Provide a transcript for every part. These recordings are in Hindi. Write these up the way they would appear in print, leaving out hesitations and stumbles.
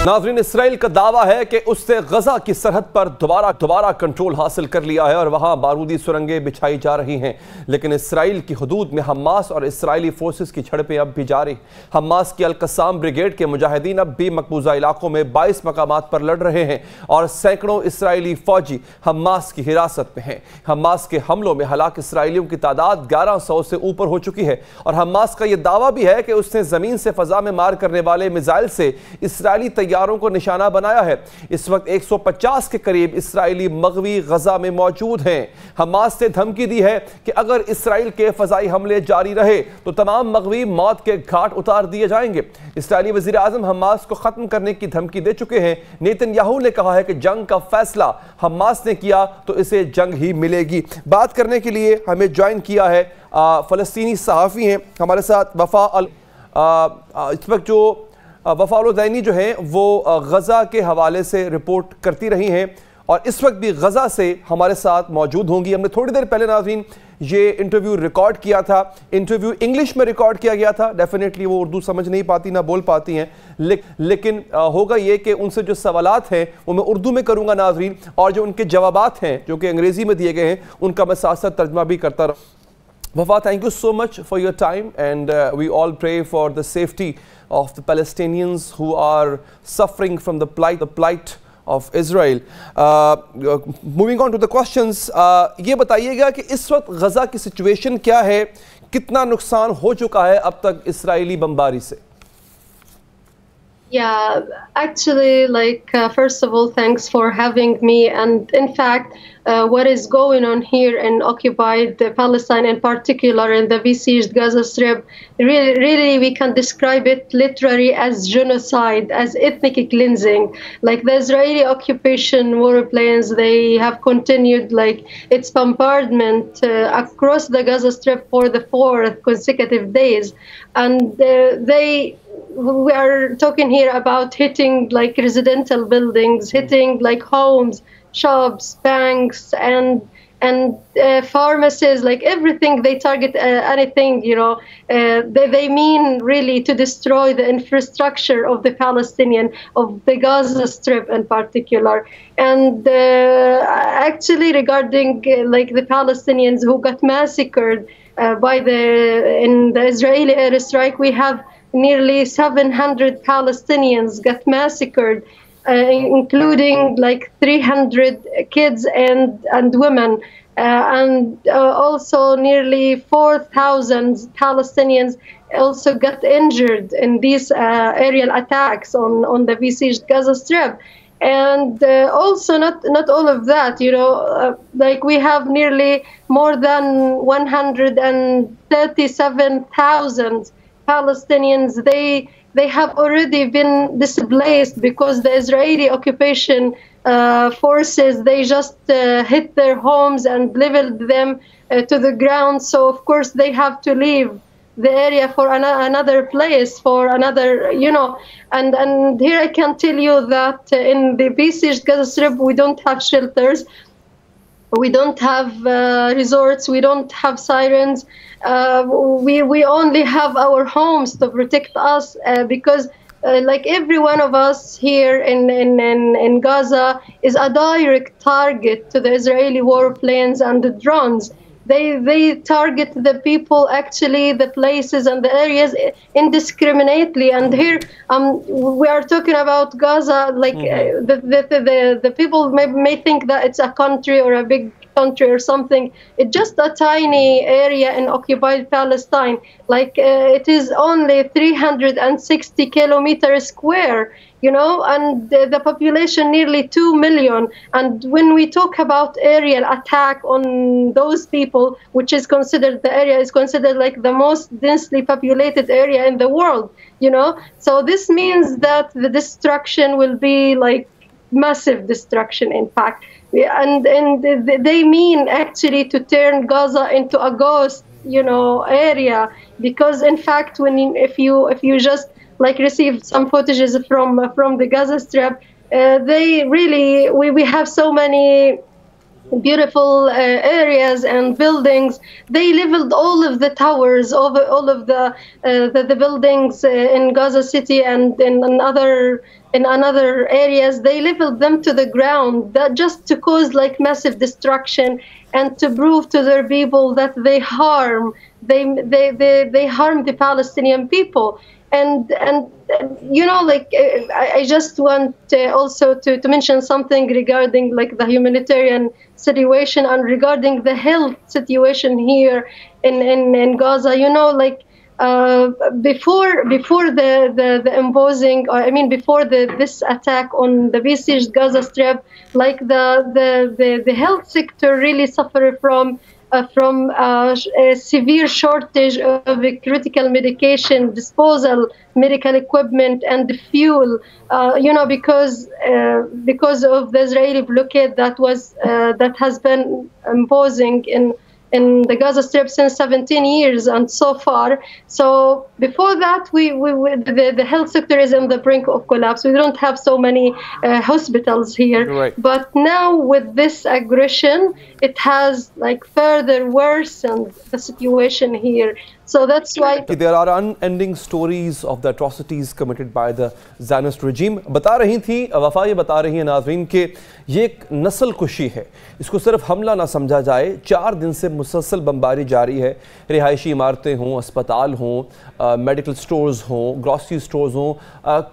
नाज़रीन, इसराइल का दावा है कि उसने गजा की सरहद पर दोबारा कंट्रोल हासिल कर लिया है और वहां बारूदी सुरंगें बिछाई जा रही हैं। लेकिन इसराइल की हदूद में हमास और इसराइली फोर्सेस की झड़पें अब भी जारी। हमास की अल-कस्साम ब्रिगेड के मुजाहिदीन अब भी मकबूजा इलाकों में 22 मकामात पर लड़ रहे हैं और सैकड़ों इसराइली फौजी हमास की हिरासत में हैं। हमास के हमलों में हलाक इसराइलियों की तादाद 1100 से ऊपर हो चुकी है और हमास का यह दावा भी है कि उसने जमीन से फजा में मार करने वाले मिसाइल से इसराइली तैयारों को निशाना बनाया है। इस वक्त 150 के करीब इसराइली मगवी गजा में मौजूद हैं। हमास ने धमकी दी है कि अगर इसराइल के फजाई हमले जारी रहे तो तमाम मगवी मौत के घाट उतार दिए जाएंगे। इसराइली वजीर आजम हमास को खत्म करने की धमकी दे चुके हैं। नेतन्याहू ने कहा है कि जंग का फैसला हमास ने किया तो इसे जंग ही मिलेगी। बात करने के लिए हमें ज्वाइन किया है फलस्तीनी सहाफ़ी हैं हमारे साथ वफा इस वक्त जो वफाउल-दैनी जो हैं वो गज़ा के हवाले से रिपोर्ट करती रही हैं और इस वक्त भी गज़ा से हमारे साथ मौजूद होंगी। हमने थोड़ी देर पहले नाज़रीन ये इंटरव्यू रिकॉर्ड किया था। इंटरव्यू इंग्लिश में रिकॉर्ड किया गया था। डेफिनेटली वो उर्दू समझ नहीं पाती, ना बोल पाती हैं, लेकिन होगा ये कि उनसे जो सवालात हैं वो मैं उर्दू में करूँगा नाज़रीन, और जो उनके जवाबात हैं जो कि अंग्रेज़ी में दिए गए हैं उनका मैं साथ साथ तर्जमा भी करता रहूँ। Wafa, thank you so much for your time, and we all pray for the safety of the Palestinians who are suffering from the plight of Israel. Moving on to the questions, ये बताइएगा कि इस वक्त गजा की सिचुएशन क्या है, कितना नुकसान हो चुका है अब तक इसराइली बमबारी से? Yeah, actually, first of all, thanks for having me. And in fact, what is going on here in occupied Palestine, in particular in the besieged Gaza Strip, really, we can describe it literally as genocide, as ethnic cleansing. Like the Israeli occupation warplanes, they have continued its bombardment across the Gaza Strip for the 4th consecutive days, and we are talking here about hitting residential buildings, hitting homes, shops, banks, and pharmacies, everything. They target anything, they mean really to destroy the infrastructure of the Palestinian, of the Gaza Strip in particular. And actually regarding the Palestinians who got massacred in the Israeli airstrike, we have nearly 700 Palestinians got massacred, including 300 kids and women, and also nearly 4,000 Palestinians also got injured in these aerial attacks on the besieged Gaza Strip. And also not all of that, we have nearly more than 137,000 Palestinians. They have already been displaced because the Israeli occupation forces, they just hit their homes and leveled them to the ground. So of course they have to leave the area for another place, for another, and here I can tell you that in the besieged Gaza Strip we don't have shelters, we don't have resorts, we don't have sirens. We only have our homes to protect us, because every one of us here in Gaza is a direct target to the Israeli warplanes and the drones. They target the people, actually, the places and the areas indiscriminately. And here we are talking about Gaza, the people may think that it's a country or a big country or something. It's just a tiny area in occupied Palestine. It is only 360 kilometers square, and the population nearly 2 million. And when we talk about aerial attack on those people, which is considered, the area is considered the most densely populated area in the world, so this means that the destruction will be massive destruction, in fact. And they mean actually to turn Gaza into a ghost, area, because in fact, if you just receive some footages from the Gaza Strip, they really we have so many beautiful areas and buildings. They leveled all of the towers over all of the buildings in Gaza City and in other areas. They leveled them to the ground, that just to cause like massive destruction and to prove to their people that they harm the Palestinian people. And you know, like I just want also to mention something regarding like the humanitarian situation and regarding the health situation here in Gaza. You know, like before the imposing, or I mean before this attack on the besieged Gaza Strip, like the health sector really suffered from a severe shortage of critical medication, disposal, medical equipment, and fuel. You know, because of the Israeli blockade that has been imposing in the Gaza Strip since 17 years and so far. So before that, the health sector is on the brink of collapse. We don't have so many hospitals here. Right. But now with this aggression, it has like further worsened the situation here. So that's why there are unending stories of the atrocities committed by the Zionist regime. बता रही थी वफा, ये बता रही है नाज़रीन कि ये एक नस्ल कुशी है, इसको सिर्फ हमला ना समझा जाए। 4 दिन से मुसलसल बमबारी जारी है। रिहायशी इमारतें हों, अस्पताल हों, मेडिकल स्टोर्स हों, ग्रॉसरी स्टोर्स हों,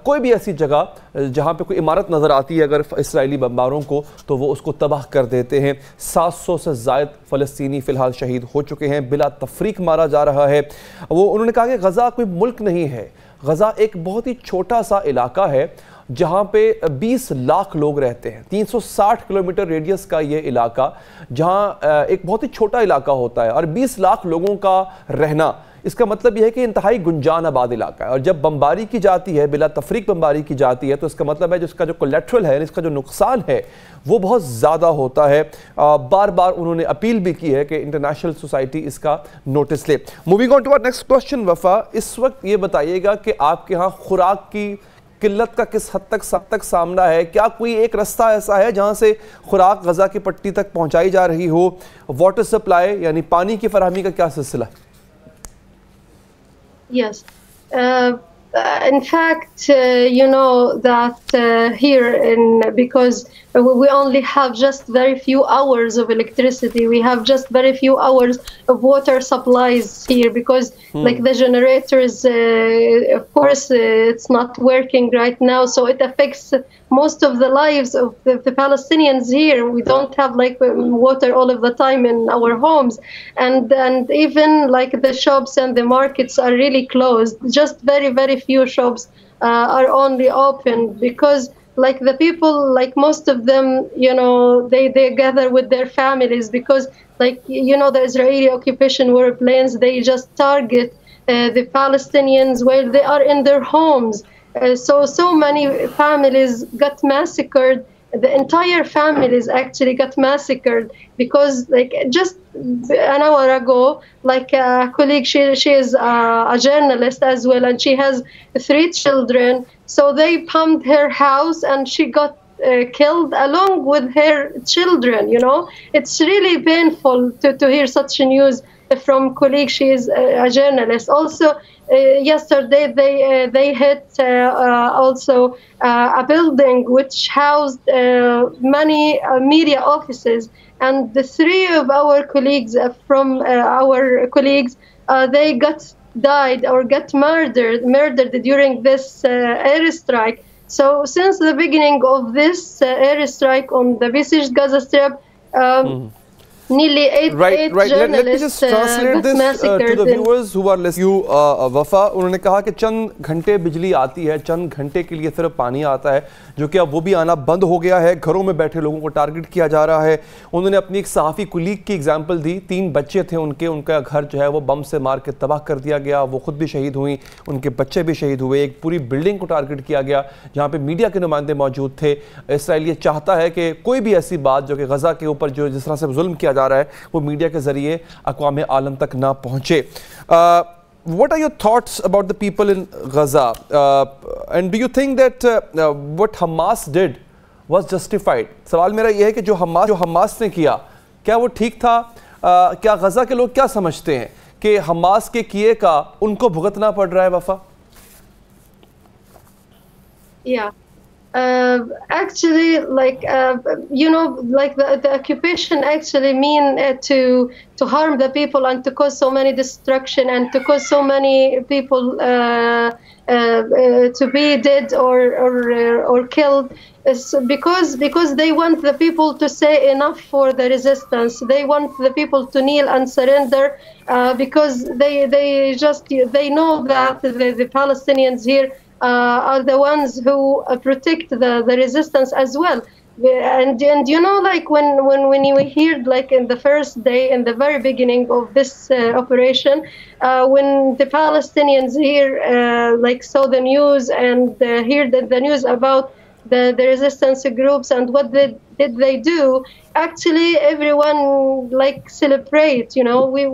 कोई भी ऐसी जगह जहाँ पे कोई इमारत नज़र आती है अगर इसराइली बमबारों को, तो वो उसको तबाह कर देते हैं। 700 से ज़ायद फ़लस्तीनी फ़िलहाल शहीद हो चुके हैं, बिला तफरीक मारा जा रहा है। उन्होंने कहा कि गज़ा कोई मुल्क नहीं है, गज़ा एक बहुत ही छोटा सा इलाका है जहाँ पे 20 लाख लोग रहते हैं। 360 किलोमीटर रेडियस का ये इलाका, जहाँ एक बहुत ही छोटा इलाका होता है और 20 लाख लोगों का रहना, इसका मतलब यह है कि इंतहाई गुंजान आबाद इलाका है। और जब बमबारी की जाती है, बिला तफरीक बमबारी की जाती है, तो इसका मतलब है जिसका जो कोलेट्रल है, इसका जो नुकसान है वो बहुत ज़्यादा होता है। बार बार उन्होंने अपील भी की है कि इंटरनेशनल सोसाइटी इसका नोटिस ले। Moving on to our next question, Wafa, इस वक्त ये बताइएगा कि आपके यहाँ खुराक की किल्लत का किस हद तक सामना है? क्या कोई एक रास्ता ऐसा है जहां से खुराक गजा की पट्टी तक पहुंचाई जा रही हो? वाटर सप्लाई यानी पानी की फराहमी का क्या सिलसिला? Yes. In fact, you know that here, because we only have just very few hours of electricity, we have just very few hours of water supplies here, because like the generators, of course, it's not working right now, so it affects most of the lives of the Palestinians here. We don't have like water all of the time in our homes, and even like the shops and the markets are really closed. Just very few shops are only open, because like the people, like most of them, you know, they gather with their families, because like, you know, the Israeli occupation warplanes, they just target the Palestinians while they are in their homes. So many families got massacred. The entire families actually got massacred, because like just an hour ago, like a colleague, she is a journalist as well, and she has 3 children. So they pumped her house and she got killed along with her children. You know, it's really painful to hear such news from colleague. She is a journalist. Also, yesterday they hit also a building which housed many media offices, and the 3 of our colleagues they got murdered during this airstrike. So since the beginning of this airstrike on the besieged Gaza Strip, nearly 8 journalists Let me just translate this to the viewers who are listening. You, वफा, उन्होंने कहा कि चंद घंटे बिजली आती है, चंद घंटे के लिए सिर्फ पानी आता है, जो कि अब वो भी आना बंद हो गया है। घरों में बैठे लोगों को टारगेट किया जा रहा है। उन्होंने अपनी एक सहाफ़ी कुलीग की एग्जाम्पल दी। 3 बच्चे थे उनका घर जो है वो बम से मार के तबाह कर दिया गया। वो खुद भी शहीद हुई, उनके बच्चे भी शहीद हुए। एक पूरी बिल्डिंग को टारगेट किया गया जहाँ पे मीडिया के नुमाइंदे मौजूद थे। इसराइल ये चाहता है कि कोई भी ऐसी बात जो कि गजा के ऊपर जो जिस तरह से जुल्म किया जा रहा है वो मीडिया के जरिए अक़वाम आलम तक ना पहुँचे। What are your thoughts about the people in Gaza? And do you think that what Hamas did was justified. सवाल मेरा यह है कि जो हमास ने किया, क्या वो ठीक था? क्या गजा के लोग क्या समझते हैं कि हमास के किए का उनको भुगतना पड़ रहा है? वफा, Yeah. Actually, like like the occupation actually mean to harm the people and to cause so many destruction and to cause so many people to be dead or killed. It's because they want the people to say enough for the resistance. They want the people to kneel and surrender because they know that the Palestinians here are the ones who protect the resistance as well. And you know, like when we heard, like in the first day, in the very beginning of this operation, when the Palestinians here like saw the news and heard the news about the resistance groups and what did they do, actually everyone like celebrate, you know, we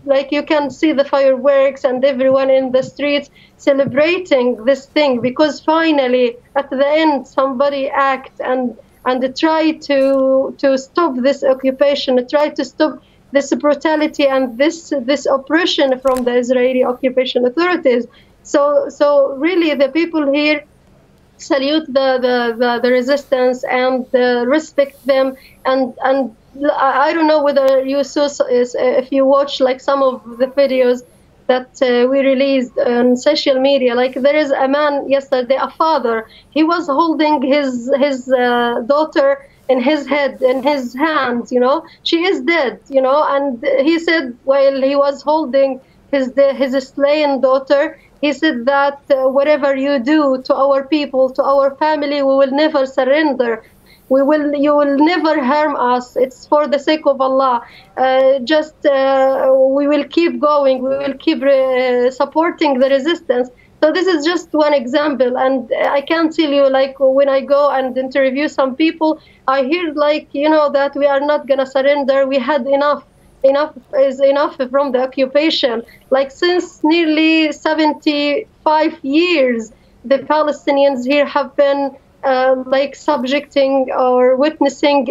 like you can see the fireworks and everyone in the streets celebrating this thing because finally at the end somebody act and try to stop this occupation, try to stop this brutality and this oppression from the Israeli occupation authorities. So really the people here salute the resistance and respect them, and I don't know whether you saw, if you watch like some of the videos that we released on social media, like there is a man yesterday, a father, he was holding his daughter in his head, in his hands, you know, she is dead, you know, and he said while he was holding his slain daughter, he said that whatever you do to our people, to our family, we will never surrender. You will never harm us. It's for the sake of Allah. We will keep going. We will keep supporting the resistance. So this is just one example. And I can tell you, like when I go and interview some people, I hear like, you know, that we are not going to surrender. We had enough. Enough is enough from the occupation. Like since nearly 75 years, the Palestinians here have been like subjecting or witnessing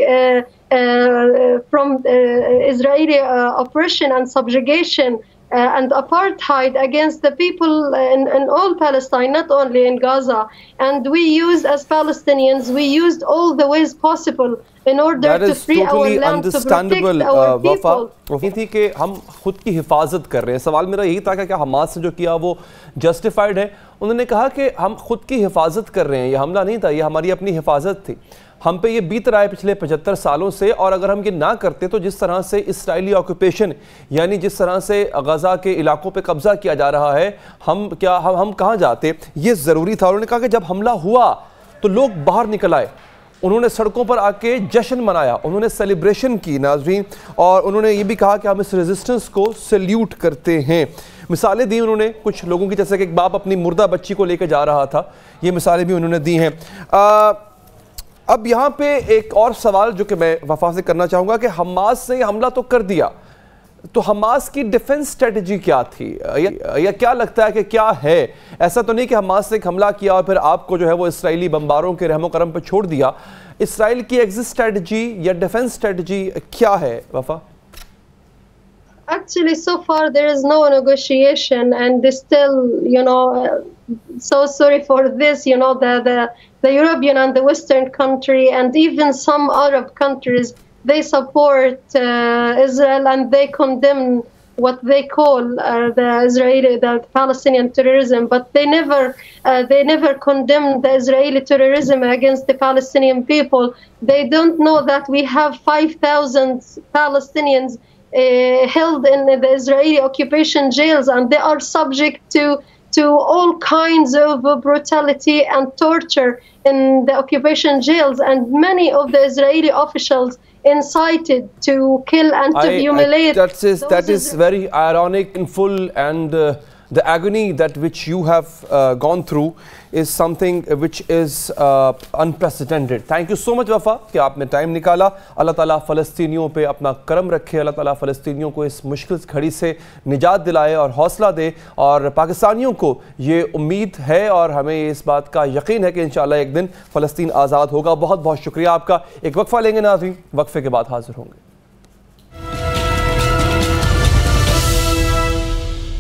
from Israeli oppression and subjugation and apartheid against the people in all Palestine, not only in Gaza. And we used, as Palestinians, we used all the ways possible in order to free our land, to protect our people. थी कि हम खुद की हिफाजत कर रहे हैं। सवाल मेरा यही था कि क्या हमास ने जो किया वो जस्टिफाइड है? उन्होंने कहा कि हम खुद की हिफाजत कर रहे हैं, ये हमला नहीं था, ये हमारी अपनी हिफाजत थी। हम पे ये बीत रहा है पिछले 75 सालों से, और अगर हम ये ना करते तो जिस तरह से इसराइली ऑक्यूपेशन, यानी जिस तरह से गजा के इलाकों पे कब्जा किया जा रहा है, हम कहाँ जाते? ये ज़रूरी था। उन्होंने कहा कि जब हमला हुआ तो लोग बाहर निकल आए, उन्होंने सड़कों पर आके जश्न मनाया, उन्होंने सेलिब्रेशन की नाज़रीन, और उन्होंने ये भी कहा कि हम इस रेजिस्टेंस को सल्यूट करते हैं। मिसालें दी उन्होंने कुछ लोगों की, जैसे कि एक बाप अपनी मुर्दा बच्ची को लेकर जा रहा था, ये मिसालें भी उन्होंने दी हैं। अब यहाँ पे एक और सवाल जो कि मैं वफा से करना चाहूँगा कि हमास ने हमला तो कर दिया, तो हमास की डिफेंस स्ट्रेटजी क्या थी, या क्या लगता है कि क्या है? ऐसा तो नहीं कि हमास ने एक हमला किया और फिर आपको जो है वो इसराइली बमबारों के रहमो करम पे छोड़ दिया। इसराइल की एग्जिट स्ट्रेटजी या डिफेंस स्ट्रेटजी क्या है वफा? Actually, so far there is no negotiation, and they still, you know, so sorry for this, you know, the European and the Western country and even some Arab countries, they support Israel and they condemn what they call the Palestinian terrorism, but they never condemn the Israeli terrorism against the Palestinian people. They don't know that we have 5,000 Palestinians held in the Israeli occupation jails, and they are subject to all kinds of brutality and torture in the occupation jails, and many of the Israeli officials incited to kill and to humiliate. That is very ironic and full and the agony that which you have gone through is something which is unprecedented. Thank you so much वफा कि आपने टाइम निकाला। अल्लाह ताला फ़लस्तीनियों पे अपना करम रखे, अल्लाह ताला फ़लस्तीनियों को इस मुश्किल घड़ी से निजात दिलाए और हौसला दे, और पाकिस्तानियों को ये उम्मीद है और हमें इस बात का यकीन है कि इंशाअल्लाह एक दिन फ़लस्तीन आज़ाद होगा। बहुत बहुत शुक्रिया आपका। एक वक्फा लेंगे नाज़रीन, वक्फे के बाद हाजिर होंगे।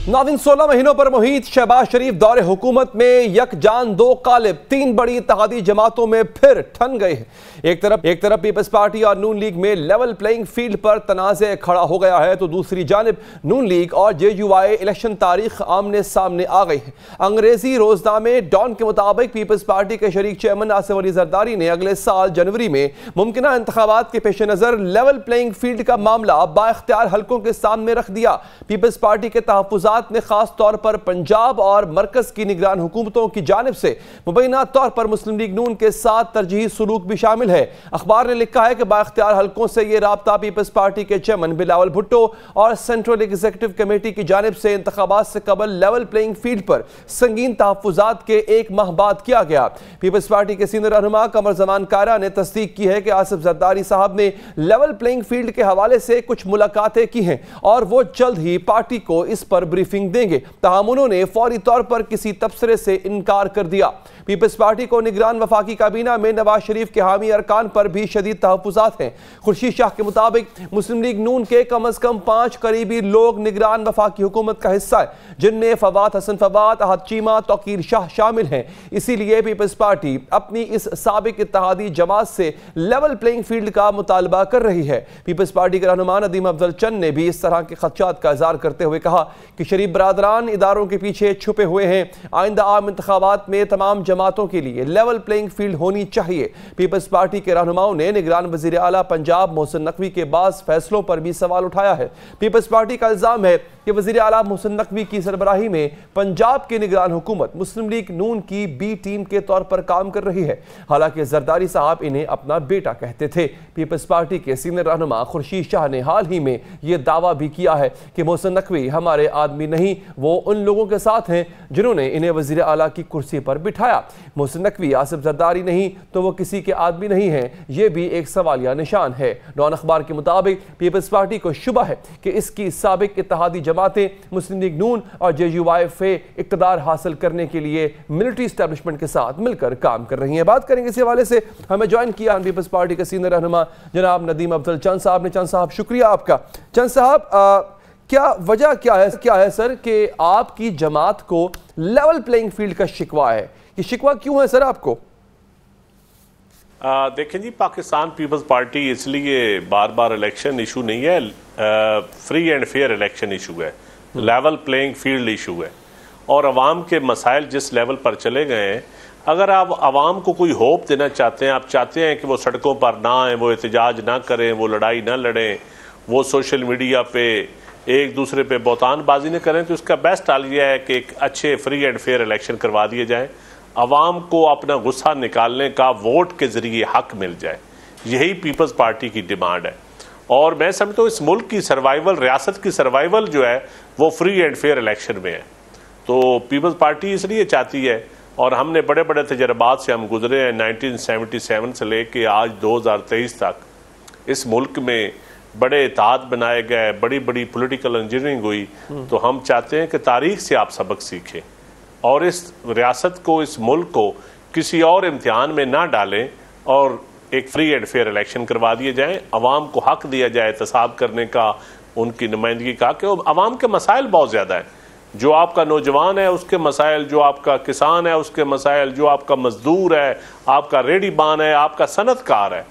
नाज़रीन, 16 महीनों पर मुहीत शहबाज शरीफ दौरे हुकूमत में यकजान दो कालिब, 3 बड़ी इत्तेहादी जमातों में फिर ठन गए हैं। एक तरफ पीपल्स पार्टी और नून लीग में लेवल प्लेइंग फील्ड पर तनाज़े खड़ा हो गया है, तो दूसरी जानिब नून लीग और JUI इलेक्शन तारीख आमने सामने आ गई है। अंग्रेजी रोजनामे डॉन के मुताबिक पीपल्स पार्टी के शरीक चेयरमैन आसिफ अली जरदारी ने अगले साल जनवरी में मुमकिना इंतखाबात के पेश नज़र लेवल प्लेइंग फील्ड का मामला बाइख्तियार हल्कों के सामने रख दिया। पीपल्स पार्टी के तहफ़्फ़ुज़ात ने खास तौर पर पंजाब और मरकज की निगरान हुकूमतों की जानिब से मुबैना तौर पर मुस्लिम लीग नून के साथ तरजीही सलूक भी शामिल है। अखबार ने लिखा है कि बाइख्तियार हल्कों से यह राब्ता पीपल्स पार्टी के चेयरमैन बिलावल भुट्टो और सेंट्रल एग्जीक्यूटिव कमेटी की जानिब से इंतखाबात से कबल लेवल प्लेइंग फील्ड पर संगीन तहफ़्फ़ुज़ात के 1 माह बाद किया गया। पीपल्स पार्टी के सीनियर रहनुमा कमर जमान कारा ने तस्दीक की है कि आसिफ जरदारी साहब ने लेवल प्लेइंग फील्ड के हवाले से कुछ मुलाकातें की हैं और वो जल्द ही पार्टी को इस पर ब्रीफिंग देंगे। ताहम उन्होंने फौरी तौर पर किसी तबसरे से इनकार कर दिया। पीपल्स पार्टी को निगरान वफाकी काबीना में नवाज शरीफ के हामी अरकान पर भी शदीद तहफ़्फ़ुज़ात हैं। खुर्शीद शाह के मुताबिक मुस्लिम लीग नून के कम अज़ कम 5 करीबी लोग निगरान वफाकी हुकूमत का हिस्सा है, जिनमें फवाद हसन फवाद, अहद चीमा, तौकीर शाह शामिल हैं। इसीलिए पीपल्स पार्टी अपनी इस साबिक इत्तेहादी जमात से लेवल प्लेइंग फील्ड का मुतालबा कर रही है। पीपल्स पार्टी के रहनुमा नदीम अफजल चंद ने भी इस तरह के खदशात का इज़हार करते हुए कहा कि शरीफ बरादरान इदारों के पीछे छुपे हुए हैं। आइंदा आम इंतखाबात में तमाम जमातों के लिए लेवल प्लेइंग फील्ड होनी चाहिए। पीपल्स पार्टी के रहनुमाओं ने निगरान वज़ीर आला पंजाब मोहसिन नकवी के बाज़ फैसलों पर भी सवाल उठाया है। पीपल्स पार्टी का इल्ज़ाम है कि वज़ीर आला मोहसिन नकवी की सरबराही में पंजाब की निगरान हुकूमत मुस्लिम लीग नून की बी टीम के तौर पर काम कर रही है। हालांकि जरदारी साहब इन्हें अपना बेटा कहते थे। पीपल्स पार्टी के सीनियर रहनुमा खुर्शीद शाह ने हाल ही में यह दावा भी किया है कि मोहसिन नकवी हमारे आदमी नहीं, वो उन लोगों के साथ हैं जिन्होंने इन्हें वज़ीर आला की कुर्सी पर बिठाया। मोहसिन नकवी आसिफ जरदारी नहीं तो वो किसी के आदमी नहीं है, ये भी एक सवालिया निशान है। डॉन अखबार के मुताबिक पीपल्स पार्टी को शुबा है कि इसकी साबिक इत्तेहादी जमातें मुस्लिम लीग नून और JUI पे इक़्तिदार हासिल करने के लिए मिलिट्री एस्टेब्लिशमेंट के साथ मिलकर काम कर रही हैं। बात करेंगे इस हवाले से। हमें ज्वाइन किया पीपल्स पार्टी के सीनियर रहनुमा जनाब नदीम अफजल चंद साहब ने। चंद साहब शुक्रिया आपका। चंद साहब, क्या वजह क्या है सर कि आपकी जमात को लेवल प्लेइंग फील्ड का शिकवा है? ये शिकवा क्यों है सर आपको? देखें जी, पाकिस्तान पीपल्स पार्टी इसलिए बार बार इलेक्शन इशू नहीं है, free and fair election issue है, लेवल प्लेइंग फील्ड इशू है। और अवाम के मसाइल जिस लेवल पर चले गए हैं, अगर आप आवाम को कोई होप देना चाहते हैं, आप चाहते हैं कि वो सड़कों पर ना आए, वो एहतजाज ना करें, वो लड़ाई ना लड़ें, वो सोशल मीडिया पे एक दूसरे पे बहतानबाजी न करें, तो उसका बेस्ट हाल यह है कि एक अच्छे फ्री एंड फेयर इलेक्शन करवा दिए जाएं, आवाम को अपना गुस्सा निकालने का वोट के जरिए हक मिल जाए। यही पीपल्स पार्टी की डिमांड है। और मैं समझता हूँ इस मुल्क की सर्वाइवल, रियासत की सर्वाइवल जो है वो फ्री एंड फेयर इलेक्शन में है। तो पीपल्स पार्टी इसलिए चाहती है, और हमने बड़े बड़े तजर्बात से हम गुजरे हैं, 1977 से लेके आज 2023 तक इस मुल्क में बड़े इत्तेहाद बनाए गए, बड़ी बड़ी पॉलिटिकल इंजीनियरिंग हुई। तो हम चाहते हैं कि तारीख से आप सबक सीखें और इस रियासत को, इस मुल्क को किसी और इम्तिहान में ना डालें और एक फ्री एंड फेयर इलेक्शन करवा दिए जाएं, अवाम को हक दिया जाए एहतसाब करने का, उनकी नुमाइंदगी का, कि अवाम के मसाइल बहुत ज़्यादा है। जो आपका नौजवान है उसके मसाइल, जो आपका किसान है उसके मसाइल, जो आपका मजदूर है, आपका रेडीबान है, आपका सनतकार है,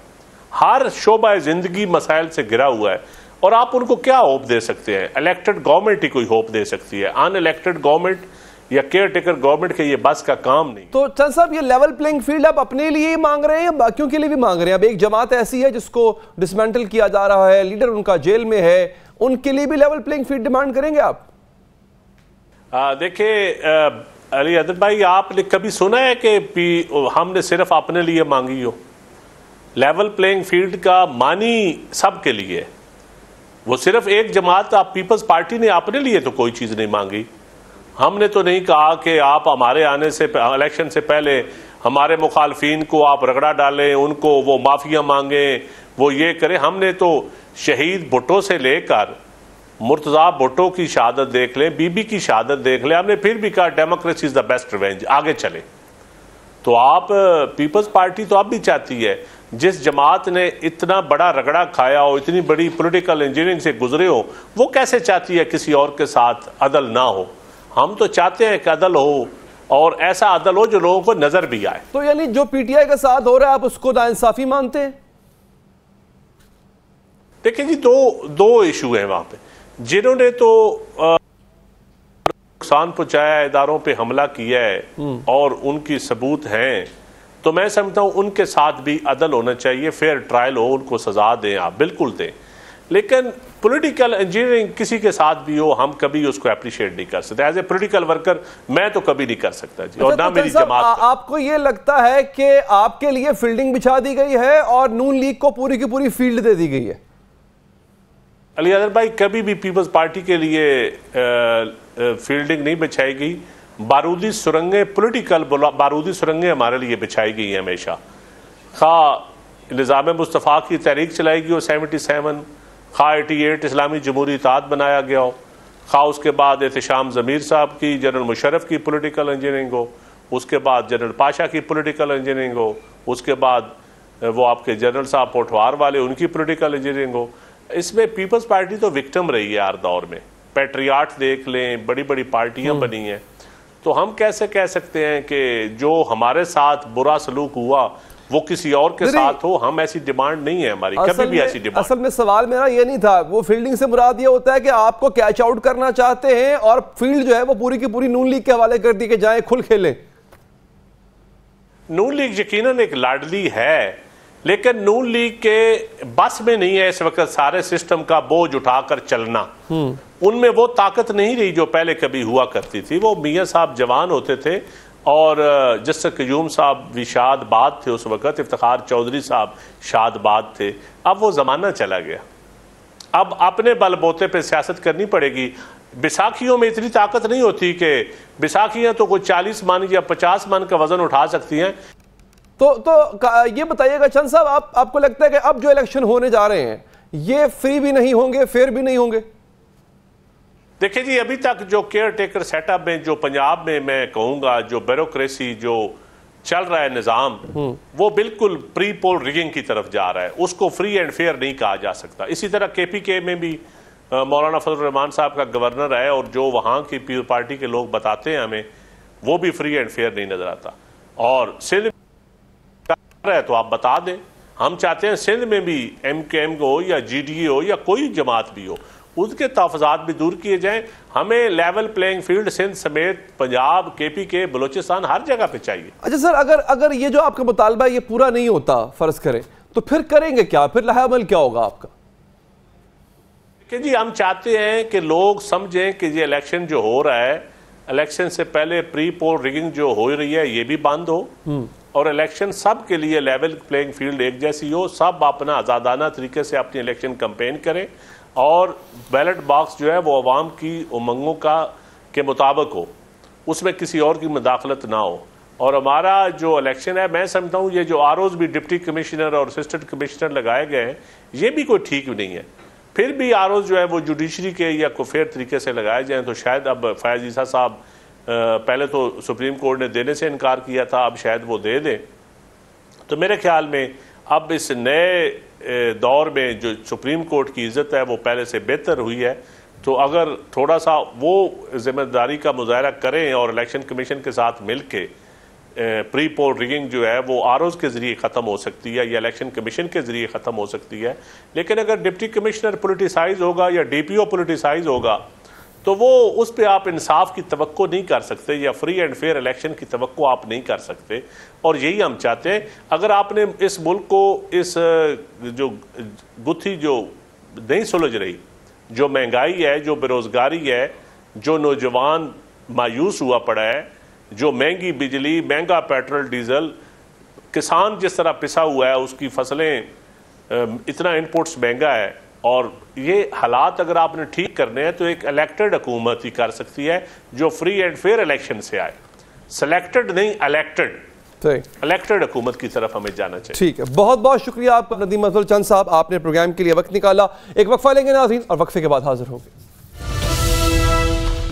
हर शोबा ज़िंदगी मसाइल से घिरा हुआ है। और आप उनको क्या होप दे सकते हैं? इलेक्टेड गवर्नमेंट ही कोई होप दे सकती है, अनइलेक्टेड गवर्नमेंट या केयर टेकर गवर्नमेंट के ये बस का काम नहीं। तो चंद साहब, ये लेवल प्लेइंग फील्ड आप अपने लिए ही मांग रहे हैं या बाकियों के लिए भी मांग रहे हैं? अब एक जमात ऐसी है जिसको डिसमेंटल किया जा रहा है, लीडर उनका जेल में है, उनके लिए भी लेवल प्लेइंग फील्ड डिमांड करेंगे आप? देखिए अली हदर भाई, आपने कभी सुना है कि हमने सिर्फ अपने लिए मांगी हो? लेवल प्लेइंग फील्ड का मानी सबके लिए, वो सिर्फ एक जमात, आप पीपल्स पार्टी ने अपने लिए तो कोई चीज़ नहीं मांगी। हमने तो नहीं कहा कि आप हमारे आने से इलेक्शन से पहले हमारे मुखालफिन को आप रगड़ा डालें, उनको वो माफिया मांगें, वो ये करें। हमने तो शहीद भुट्टो से लेकर मुर्तजा भुट्टो की शहादत देख लें, बीबी की शहादत देख लें, हमने फिर भी कहा democracy is the best revenge, आगे चले। तो आप पीपल्स पार्टी तो अब भी चाहती है, जिस जमात ने इतना बड़ा रगड़ा खाया हो, इतनी बड़ी पॉलिटिकल इंजीनियरिंग से गुजरे हो, वो कैसे चाहती है किसी और के साथ अदल ना हो? हम तो चाहते हैं कि अदल हो, और ऐसा अदल हो जो लोगों को नजर भी आए। तो यानी जो पीटीआई के साथ हो रहा है आप उसको नाइंसाफी मानते हैं? देखिए जी, दो इशू हैं वहां पे। जिन्होंने तो नुकसान पहुंचाया, इदारों पे हमला किया है और उनकी सबूत हैं, तो मैं समझता हूं उनके साथ भी अदल होना चाहिए, फेयर ट्रायल हो, उनको सजा दें, आप बिल्कुल दें। लेकिन पॉलिटिकल इंजीनियरिंग किसी के साथ भी हो, हम कभी उसको अप्रिशिएट नहीं कर सकते। एज ए पॉलिटिकल वर्कर मैं तो कभी नहीं कर सकता जी, और ना मेरी जमात। आपको ये लगता है कि आपके लिए फील्डिंग बिछा दी गई है और नून लीग को पूरी की पूरी फील्ड दे दी गई है? अली अदर भाई, कभी भी पीपल्स पार्टी के लिए फील्डिंग नहीं बिछाई गई। बारूदी सुरंगें, पॉलिटिकल बारूदी सुरंगें हमारे लिए बिछाई गई हैं हमेशा। खा निज़ाम मुस्तफ़ा की तहरीक चलाई गई हो 77, खा 88 इस्लामी जमहूरी इत्तेहाद बनाया गया हो, खा उसके बाद एहतशाम ज़मीर साहब की, जनरल मुशर्रफ की पॉलिटिकल इंजीनियरिंग हो, उसके बाद जनरल पाशा की पॉलिटिकल इंजीनियरिंग हो, उसके बाद वो आपके जनरल साहब पोठवार वाले, उनकी पॉलिटिकल इंजीनियरिंग हो। इसमें पीपल्स पार्टी तो विक्टिम रही है हर दौर में। पैट्रियाट देख लें, बड़ी बड़ी पार्टियां बनी हैं। तो हम कैसे कह सकते हैं कि जो हमारे साथ बुरा सलूक हुआ वो किसी और के साथ हो? हम ऐसी डिमांड नहीं है हमारी, कभी भी ऐसी डिमांड। असल में सवाल मेरा ये नहीं था। वो फील्डिंग से मुराद ये होता है कि आपको कैच आउट करना चाहते हैं और फील्ड जो है वो पूरी की पूरी नून लीग के हवाले कर दी कि जाए खुल खेलें। नून लीग यकीनन एक लाडली है, लेकिन नून लीग के बस में नहीं है इस वक्त सारे सिस्टम का बोझ उठाकर चलना। उनमें वो ताकत नहीं रही जो पहले कभी हुआ करती थी। वो मियाँ साहब जवान होते थे और जस्टिस क्यूम साहब भी शादबाद थे उस वक्त, इफ्तिखार चौधरी साहब शादबाद थे। अब वो जमाना चला गया, अब अपने बलबोते पे सियासत करनी पड़ेगी। बैसाखियों में इतनी ताकत नहीं होती कि बैसाखियां तो कोई 40 मन या 50 मन का वजन उठा सकती हैं। तो ये बताइएगा चंद साहब, आपको लगता है कि अब जो इलेक्शन होने जा रहे हैं ये फ्री भी नहीं होंगे, फेयर भी नहीं होंगे? देखिए जी, अभी तक जो केयर टेकर सेटअप में, जो पंजाब में मैं कहूंगा जो ब्यूरोक्रेसी जो चल रहा है निजाम, वो बिल्कुल प्री पोल रिगिंग की तरफ जा रहा है। उसको फ्री एंड फेयर नहीं कहा जा सकता। इसी तरह केपीके में भी मौलाना फजल रहमान साहब का गवर्नर है और जो वहां की पीपल पार्टी के लोग बताते हैं हमें, वो भी फ्री एंड फेयर नहीं नजर आता। और सिंध है तो आप बता दें, हम चाहते हैं सिंध में भी MKM हो या GDA हो या कोई जमात भी हो, उसके तहफ़्फ़ुज़ात भी दूर किए जाएं। हमें लेवल प्लेइंग फील्ड सिंध समेत पंजाब, KPK, बलोचिस्तान हर जगह पे चाहिए। अच्छा सर, अगर ये जो आपका मुतालबा ये पूरा नहीं होता फर्ज करें, तो फिर करेंगे क्या? फिर लाहेअमल क्या होगा आपका? कि जी, हम चाहते हैं कि लोग समझें कि ये इलेक्शन जो हो रहा है, इलेक्शन से पहले प्री पोल रिगिंग जो हो रही है ये भी बंद हो और इलेक्शन सब के लिए लेवल प्लेइंग फील्ड एक जैसी हो। सब अपना आज़ादाना तरीके से अपनी इलेक्शन कैंपेन करें और बैलेट बॉक्स जो है वो अवाम की उमंगों के मुताबिक हो, उसमें किसी और की मुदाखलत ना हो। और हमारा जो इलेक्शन है, मैं समझता हूँ ये जो ROs भी डिप्टी कमिश्नर और असिस्टेंट कमिश्नर लगाए गए हैं, ये भी कोई ठीक नहीं है। फिर भी ROs जो है वो जुडिशरी के या कोई फेयर तरीके से लगाए जाएँ तो शायद, अब फैज़ ईसा साहब पहले तो सुप्रीम कोर्ट ने देने से इनकार किया था, अब शायद वो दे दें। तो मेरे ख्याल में अब इस नए दौर में जो सुप्रीम कोर्ट की इज़्ज़त है वो पहले से बेहतर हुई है। तो अगर थोड़ा सा वो जिम्मेदारी का मुजाहरा करें और इलेक्शन कमीशन के साथ मिल के प्री पोल रिगिंग जो है वो ROs के ज़रिए ख़त्म हो सकती है या इलेक्शन कमीशन के ज़रिए ख़त्म हो सकती है। लेकिन अगर डिप्टी कमिश्नर पोलिटिसाइज होगा या DPO पोलिटिसाइज होगा तो वो उस पर आप इंसाफ की तवक्को नहीं कर सकते या फ्री एंड फेयर इलेक्शन की तवक्को आप नहीं कर सकते। और यही हम चाहते हैं। अगर आपने इस मुल्क को इस जो गुत्थी जो नहीं सुलझ रही, जो महंगाई है, जो बेरोज़गारी है, जो नौजवान मायूस हुआ पड़ा है, जो महंगी बिजली, महंगा पेट्रोल डीजल, किसान जिस तरह पिसा हुआ है, उसकी फसलें, इतना इनपुट्स महंगा है, और ये हालात अगर आपने ठीक करने हैं तो एक इलेक्टेड हुकूमत ही कर सकती है जो फ्री एंड फेयर इलेक्शन से आए, सिलेक्टेड नहीं इलेक्टेड। इलेक्टेड हुकूमत की तरफ हमें जाना चाहिए। ठीक है, बहुत बहुत शुक्रिया आपका नदीम अफजल चंद साहब, आपने प्रोग्राम के लिए वक्त निकाला। एक वक्फा लेंगे नाज़रीन और वक्फे के बाद हाजिर होंगे।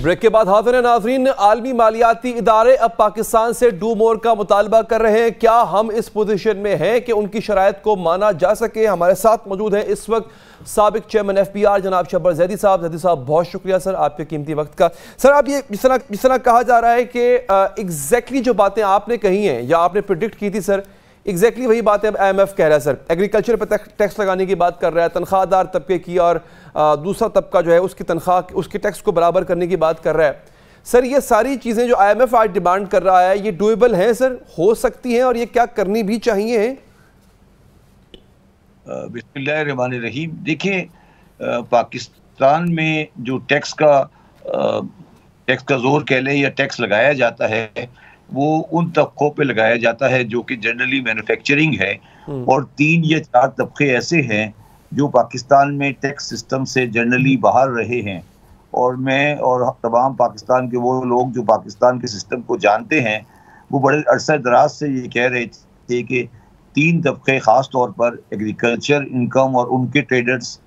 ब्रेक के बाद हाजिर है नाज़रीन। आलमी मालियाती इदारे अब पाकिस्तान से डू मोर का मुतालबा कर रहे हैं। क्या हम इस पोजीशन में हैं कि उनकी शराइत को माना जा सके? हमारे साथ मौजूद है इस वक्त साबिक चेयरमैन FBR जनाब शब्बर जैदी साहब। जैदी साहब बहुत शुक्रिया सर आपके कीमती वक्त का। सर आप ये जिस तरह कहा जा रहा है कि एग्जैक्टली जो बातें आपने कही हैं या आपने प्रिडिक्ट की थी सर, एग्जैक्टली वही बात है अब IMF कह रहा है सर। एग्रीकल्चर पर टैक्स लगाने की बात कर रहा है, तनख्वाहदार तबके की और दूसरा तबका जो है उसकी तनख्वाह उसके टैक्स को बराबर करने की बात कर रहा है। सर ये सारी चीज़ें जो IMF आज डिमांड कर रहा है ये डूएबल हैं सर, हो सकती हैं और ये क्या करनी भी चाहिए? बिस्मिल्लाहिर्रहमानिर्रहीम। देखिए, पाकिस्तान में जो टैक्स का जोर कह लें या टैक्स लगाया जाता है वो उन तबकों पे लगाया जाता है जो कि जनरली मैन्युफैक्चरिंग है, और 3 या 4 तबके ऐसे हैं जो पाकिस्तान में टैक्स सिस्टम से जनरली बाहर रहे हैं। और मैं और तमाम पाकिस्तान के वो लोग जो पाकिस्तान के सिस्टम को जानते हैं वो बड़े अरसा दराज से ये कह रहे थे कि 3 तबके ख़ास तौर पर एग्रीकल्चर इनकम और उनके ट्रेडर्स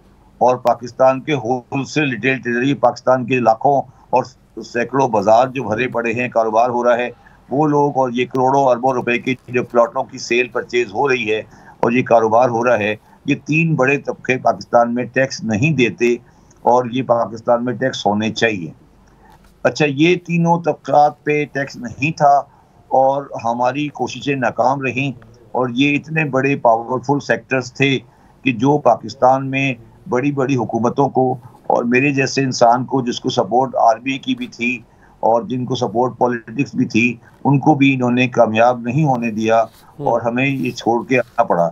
और पाकिस्तान के होलसेल रिटेल ट्रेडर, पाकिस्तान के लाखों और सैकड़ों बाजार जो भरे पड़े हैं, कारोबार हो रहा है, वो लोग, और ये करोड़ों अरबों रुपए की जो प्लॉटों की सेल परचेज हो रही है और ये कारोबार हो रहा है, ये 3 बड़े तबके पाकिस्तान में टैक्स नहीं देते और ये पाकिस्तान में टैक्स होने चाहिए। अच्छा, ये तीनों तबकात पे टैक्स नहीं था और हमारी कोशिशें नाकाम रहीं, और ये इतने बड़े पावरफुल सेक्टर्स थे कि जो पाकिस्तान में बड़ी बड़ी हुकूमतों को और मेरे जैसे इंसान को जिसको सपोर्ट आर्मी की भी थी और जिनको सपोर्ट पॉलिटिक्स भी थी, उनको भी इन्होंने कामयाब नहीं होने दिया और हमें ये छोड़ के आना पड़ा।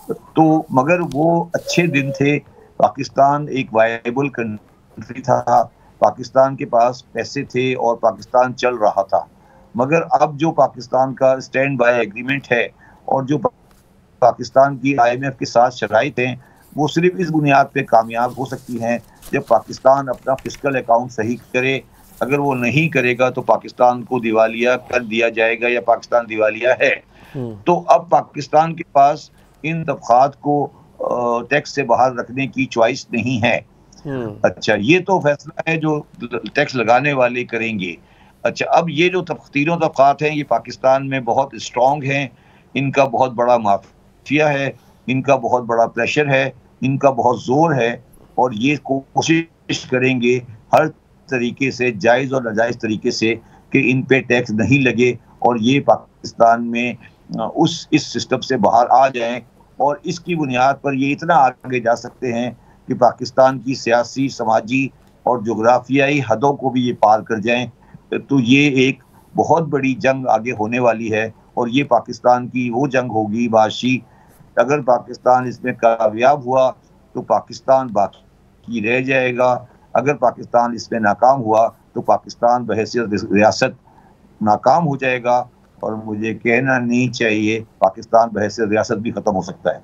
तो मगर वो अच्छे दिन थे, पाकिस्तान एक वायबल कंट्री था, पाकिस्तान के पास पैसे थे और पाकिस्तान चल रहा था। मगर अब जो पाकिस्तान का स्टैंड बाय एग्रीमेंट है और जो पाकिस्तान की IMF के साथ शराइत हैं, वो सिर्फ इस बुनियाद पे कामयाब हो सकती हैं जब पाकिस्तान अपना फिस्कल अकाउंट सही करे। अगर वो नहीं करेगा तो पाकिस्तान को दिवालिया कर दिया जाएगा या पाकिस्तान दिवालिया है। तो अब पाकिस्तान के पास इन तबकात को टैक्स से बाहर रखने की चॉइस नहीं है। अच्छा, ये तो फैसला है जो टैक्स लगाने वाले करेंगे। अच्छा, अब ये जो तीनों तबकात हैं ये पाकिस्तान में बहुत स्ट्रॉन्ग हैं, इनका बहुत बड़ा माफिया है, इनका बहुत बड़ा प्रेशर है, इनका बहुत जोर है, और ये कोशिश करेंगे हर तरीके से, जायज़ और नाजायज़ तरीके से, कि इन पे टैक्स नहीं लगे और ये पाकिस्तान में इस सिस्टम से बाहर आ जाएं, और इसकी बुनियाद पर ये इतना आगे जा सकते हैं कि पाकिस्तान की सियासी, समाजी और जोग्राफियाई हदों को भी ये पार कर जाएं। तो ये एक बहुत बड़ी जंग आगे होने वाली है और ये पाकिस्तान की वो जंग होगी बाशी। अगर पाकिस्तान इसमें कामयाब हुआ तो पाकिस्तान बाकी रह जाएगा, अगर पाकिस्तान इसमें नाकाम हुआ तो पाकिस्तान बहैसियत रियासत नाकाम हो जाएगा, और मुझे कहना नहीं चाहिए पाकिस्तान बहैसियत रियासत भी ख़त्म हो सकता है।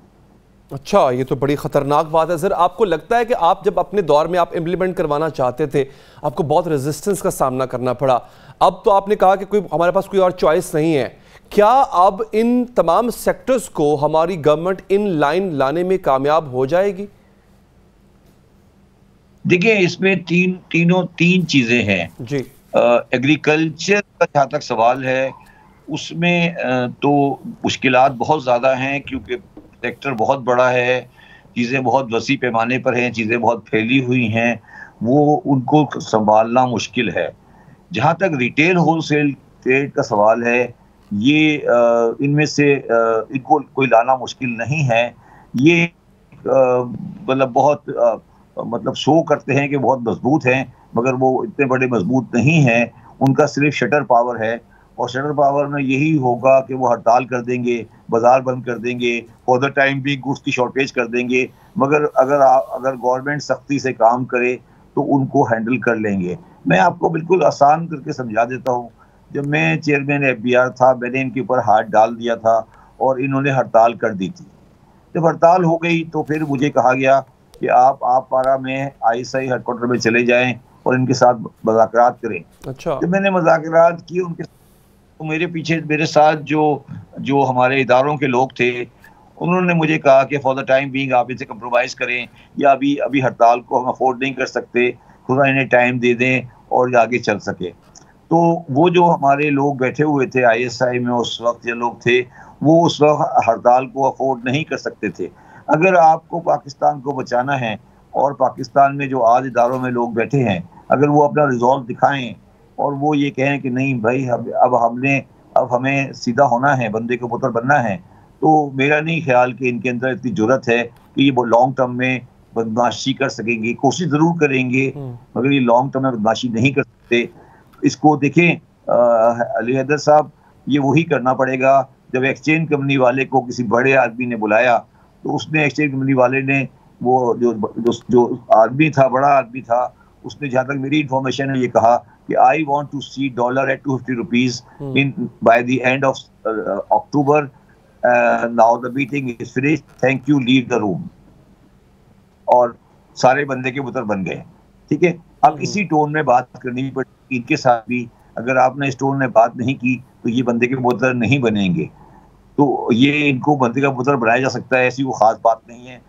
अच्छा, ये तो बड़ी ख़तरनाक बात है सर। आपको लगता है कि आप जब अपने दौर में आप इम्प्लीमेंट करवाना चाहते थे आपको बहुत रेजिस्टेंस का सामना करना पड़ा, अब तो आपने कहा कि कोई हमारे पास कोई और चॉइस नहीं है। क्या अब इन तमाम सेक्टर्स को हमारी गवर्नमेंट इन लाइन लाने में कामयाब हो जाएगी? देखिए, इसमें तीन चीजें हैं जी। एग्रीकल्चर का जहाँ तक सवाल है उसमें तो मुश्किलात बहुत ज़्यादा हैं, क्योंकि सेक्टर बहुत बड़ा है, चीज़ें बहुत वसी पैमाने पर हैं, चीज़ें बहुत फैली हुई हैं, वो उनको संभालना मुश्किल है। जहाँ तक रिटेल होलसेल ट्रेड का सवाल है, ये इनमें से इनको कोई लाना मुश्किल नहीं है। ये मतलब बहुत मतलब शो करते हैं कि बहुत मजबूत हैं, मगर वो इतने बड़े मजबूत नहीं हैं। उनका सिर्फ शटर पावर है, और शटर पावर में यही होगा कि वो हड़ताल कर देंगे, बाजार बंद कर देंगे, फॉर द टाइम भी गुड्स की शॉर्टेज कर देंगे। मगर अगर गवर्नमेंट सख्ती से काम करे तो उनको हैंडल कर लेंगे। मैं आपको बिल्कुल आसान करके समझा देता हूँ। जब मैं चेयरमैन FBR था, मैंने इनके ऊपर हाथ डाल दिया था और इन्होंने हड़ताल कर दी थी। जब हड़ताल हो गई तो फिर मुझे कहा गया कि आप पारा में ISI हेडक्वार्टर में चले जाएं और इनके साथ मुज़ाकरात करें। अच्छा। जब मैंने मुज़ाकरात की उनके, तो मेरे पीछे मेरे साथ जो हमारे इदारों के लोग थे, उन्होंने मुझे कहा कि फॉर द टाइम बीइंग आप इनसे कंप्रोमाइज़ करें, या अभी हड़ताल को हम अफोर्ड नहीं कर सकते, थोड़ा इन्हें टाइम दे दें और ये आगे चल सके। तो वो जो हमारे लोग बैठे हुए थे ISI में उस वक्त, ये लोग थे, वो उस वक्त हड़ताल को अफोर्ड नहीं कर सकते थे। अगर आपको पाकिस्तान को बचाना है और पाकिस्तान में जो आज इदारों में लोग बैठे हैं, अगर वो अपना रिजॉल्व दिखाएं और वो ये कहें कि नहीं भाई अब हमें सीधा होना है, बंदे के पुत्र बनना है, तो मेरा नहीं ख्याल कि इनके अंदर इतनी जुर्रत है कि ये लॉन्ग टर्म में बदमाशी कर सकेंगे। कोशिश जरूर करेंगे मगर ये लॉन्ग टर्म में बदमाशी नहीं कर सकते। इसको देखें अली हैदर साहब, ये वही करना पड़ेगा। जब एक्सचेंज कंपनी वाले को किसी बड़े आदमी ने बुलाया, तो उसने एक्सचेंज कंपनी वाले ने वो जो आदमी था, बड़ा आदमी था, उसने जहाँ तक मेरी इंफॉर्मेशन है ये कहा कि I want to see dollar at 250 rupees in by the end of October, now the meeting is finished, thank you, leave the room. और सारे बंदे के पुत्र बन गए। ठीक है, अब इसी टोन में बात करनी पड़ेगी इनके साथ भी। अगर आपने इस टोन में बात नहीं की तो ये बंदे के पुत्र नहीं बनेंगे। तो ये इनको बंदे का पुत्र बनाया जा सकता है, ऐसी वो खास बात नहीं है,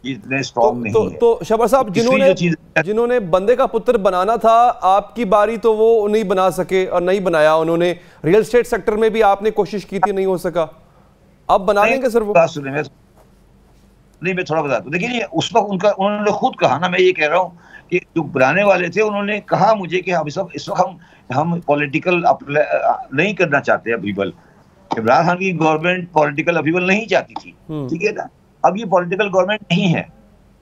ये इतने स्ट्रॉन्ग नहीं है। तो शबर साहब, जिन्होंने बंदे का पुत्र बनाना था, आपकी बारी तो वो नहीं बना सके और नहीं बनाया उन्होंने। रियल एस्टेट सेक्टर में भी आपने कोशिश की थी, नहीं हो सका, अब बना देंगे सर वो? नहीं, मैं थोड़ा बताता हूँ। देखिए, उस वक्त उन्होंने खुद कहा ना, मैं ये कह रहा हूँ कि जो बनाने वाले थे उन्होंने कहा मुझे कि हम इस वक्त हम पॉलिटिकल नहीं करना चाहते अपीवल। इमरान खान की गवर्नमेंट पॉलिटिकल अपीवल नहीं चाहती थी, ठीक है ना। अब ये पॉलिटिकल गवर्नमेंट नहीं है,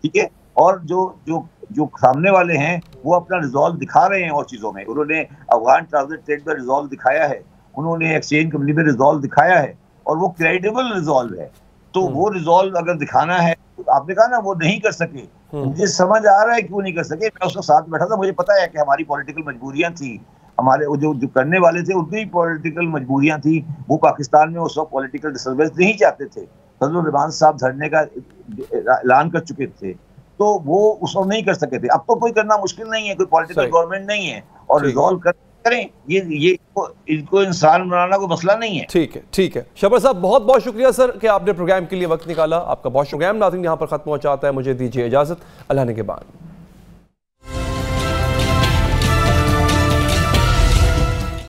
ठीक है। और जो सामने वाले हैं वो अपना रिजॉल्व दिखा रहे हैं और चीजों में। उन्होंने अफगान ट्रांजिट ट्रेड में रिजॉल्व दिखाया है, उन्होंने एक्सचेंज कंपनी में रिजॉल्व दिखाया है, और वो क्रेडिबल रिजॉल्व है। तो वो रिजॉल्व अगर दिखाना है, आपने कहा ना वो नहीं कर सके, मुझे समझ आ रहा है क्यों नहीं कर सके। मैं उसके साथ बैठा था, मुझे पता है कि हमारी पॉलिटिकल मजबूरियां थी, हमारे जो करने वाले थे उनकी पॉलिटिकल मजबूरियां थी। वो पाकिस्तान में उस वक्त पॉलिटिकल डिस्टर्बेंस नहीं चाहते थे। फजलुर रहमान साहब धरने का ऐलान कर चुके थे, तो वो उस वक्त नहीं कर सके थे। अब तो कोई करना मुश्किल नहीं है, कोई पॉलिटिकल गवर्नमेंट नहीं है, और रिजॉल्व करें। ये इनको इंसान बनाना कोई मसला नहीं है। ठीक है शबर साहब, बहुत बहुत शुक्रिया सर कि आपने प्रोग्राम के लिए वक्त निकाला। आपका बहुत शुक्रिया। नाज़रीन, यहाँ पर खत्म हो जाता है, मुझे दीजिए इजाजत। अल्लाह ने के बाद।